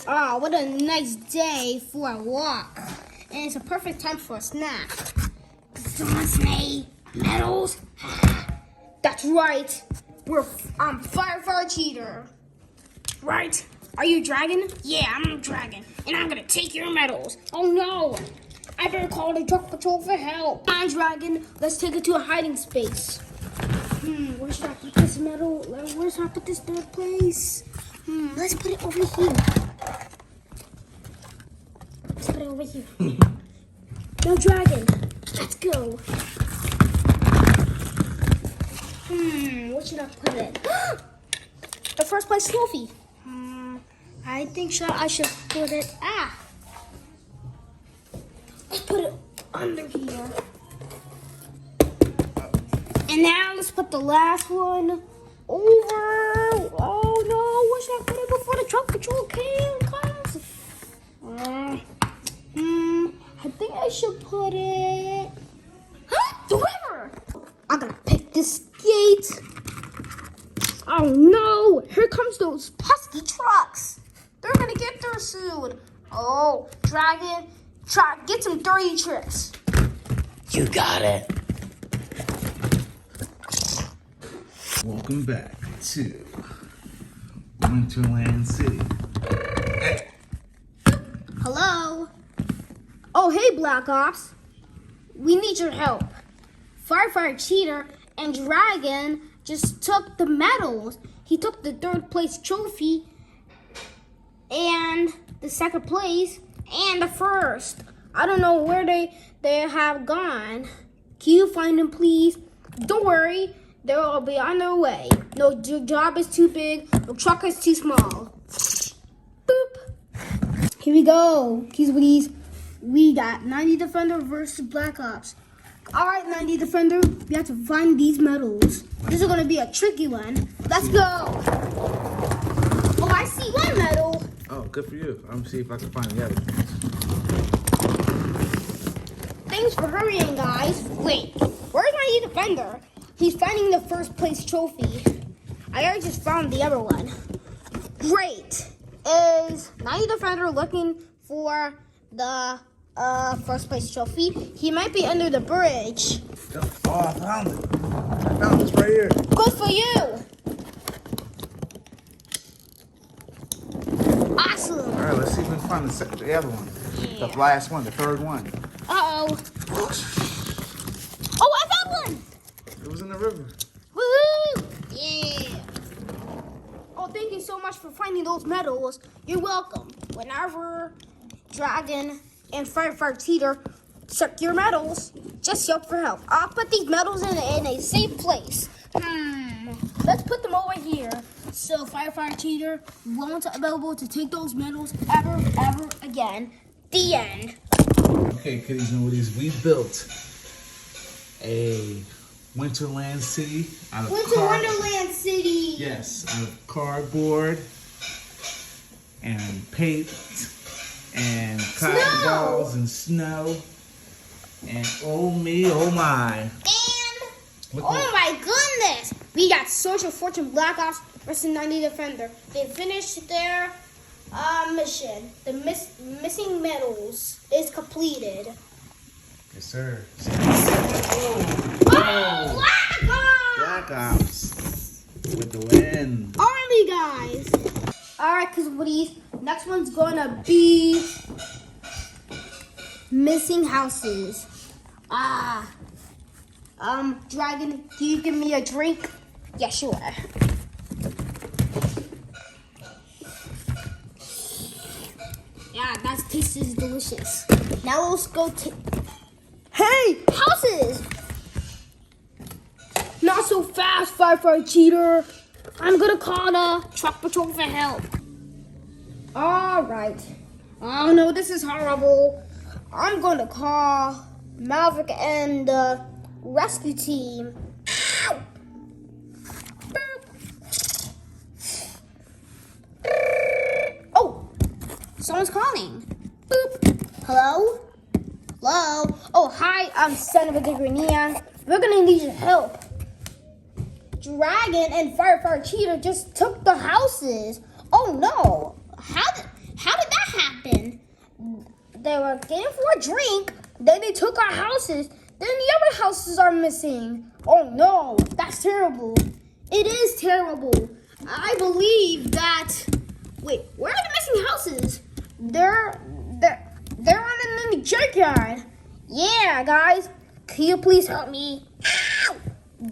Oh, what a nice day for a walk. And it's a perfect time for a snack. Someone say medals? That's right. I'm Fire Cheater. Right. Are you a dragon? Yeah, I'm a dragon. And I'm gonna take your medals. Oh no. I better call the truck patrol for help. Come on, dragon. Let's take it to a hiding space. Where should I put this medal? Where should I put this third place? Let's put it over here. Let's put it over here. No dragon. Let's go. What should I put it? The first place trophy. I think I should put it. Let's put it under here. And now let's put the last one over. Oh no, where should I put it before the truck patrol comes? I think I should put it. The river! I'm gonna pick this gate. Oh no! Here comes those pesky trucks. They're gonna get there soon. Oh, dragon, get some dirty tricks. You got it. Welcome back to Winterland City. Hey. Hello? Oh, hey, Black Ops. We need your help. Fire Cheater and Dragon just took the medals. He took the third place trophy and the second place and the first. I don't know where they have gone. Can you find them, please? Don't worry. They'll be on their way. No job is too big. No truck is too small. Boop. Here we go. Keys. We got 90 Defender versus Black Ops. All right, 90 Defender. We have to find these medals. This is going to be a tricky one. Let's go. Oh, I see one medal. Oh, good for you. I'm gonna see if I can find the other. Thanks for hurrying, guys. Wait, where's 90 Defender? He's finding the first place trophy. I already just found the other one. Great. Is 90 Defender looking for the first place trophy? He might be under the bridge. Oh, I found it. I found this right here. Good for you. Awesome. All right, let's see if we can find the other one. Yeah. The last one, the third one. Uh-oh. Oh, I found one. It was in the river. Woo! Yeah. Oh, thank you so much for finding those medals. You're welcome. Whenever Dragon and Fire Cheater check your medals, just yell for help. I'll put these medals in a safe place. Let's put them over here. So Fire Cheater won't available to take those medals ever again. The end. Okay, kiddies and woodies, we built a Winterland City out of Wonderland City. Yes, out of cardboard and paint and cotton balls and snow. And oh me, oh my. And Look oh what- my goodness, we got Social Fortune Black Ops versus 90 Defender. They finished their mission. The missing medals is completed. Yes, sir. Oh, Black Ops! Black Ops with the win. Army guys. All right, cause Woodies, next one's gonna be missing houses. Dragon, can you give me a drink? Yeah, sure. Yeah, that tastes delicious. Now let's go to. Hey, houses! Not so fast, Fire Cheater. I'm gonna call the truck patrol for help. All right. Oh no, this is horrible. I'm gonna call Maverick and the rescue team. Ow! Oh, someone's calling. Boop. Hello? Hello? Oh, hi, I'm Son of a Digger Neon. We're gonna need your help. Dragon and Fire Cheater just took the houses. Oh no! How they were getting for a drink. Then they took our houses. Then the other houses are missing. Oh no, that's terrible. It is terrible. I believe that. Wait, where are the missing houses? They're on in the junkyard. Yeah, guys, can you please help me? Ow!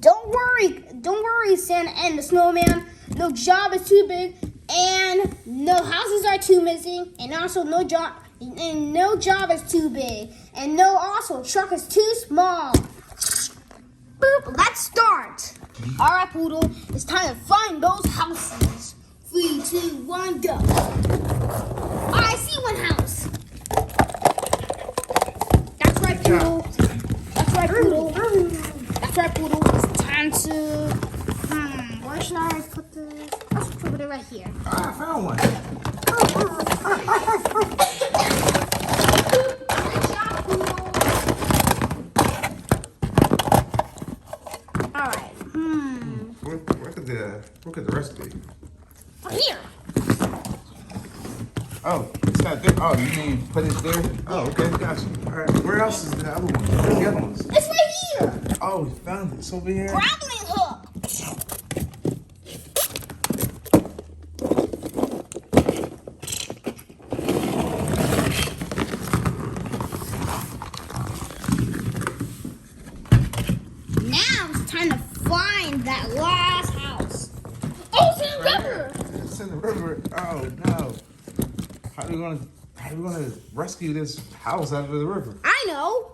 Don't worry, Santa and the snowman. No job is too big, and no houses are too missing, and also no job is too big, and no also truck is too small. Boop, let's start. All right, Poodle, it's time to find those houses. 3, 2, 1, go. Oh, I see one house. That's right, Poodle. That's right, Poodle. That's right, Poodle. It's time to. Where should I put this? Let's put it right here. I found one. Good job, Poodle. All right. Where could the rest be? Here. Oh, it's not there. Oh, you mean put it there? Oh, okay, gotcha. All right, where else is the other one? Where's the other ones? It's right here. Oh, we found it. It's over here. Grappling hook. Now it's time to find that last house. Oh, it's in the river. It's in the river. Oh no. How are we gonna rescue this house out of the river? I know.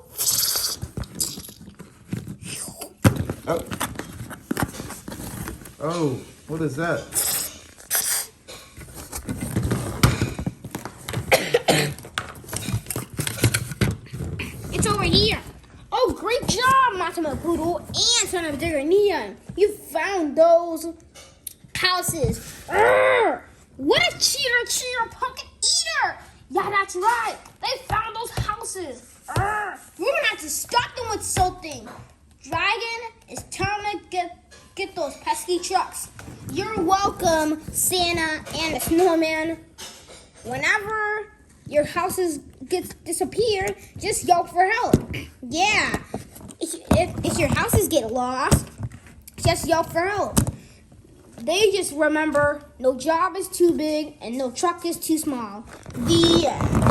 Oh. Oh, what is that? It's over here. Oh, great job, Matama Poodle and Son of Digger Neon. You found those houses. Urgh! What a cheater, pumpkin eater! Yeah, that's right. They found those houses. Urgh! We're gonna have to stop them with something. Dragon, it's time to get those pesky trucks. You're welcome, Santa and the snowman. Whenever your houses get disappeared, just yell for help. Yeah, if your houses get lost, just yell for help. They just remember no job is too big and no truck is too small. The end.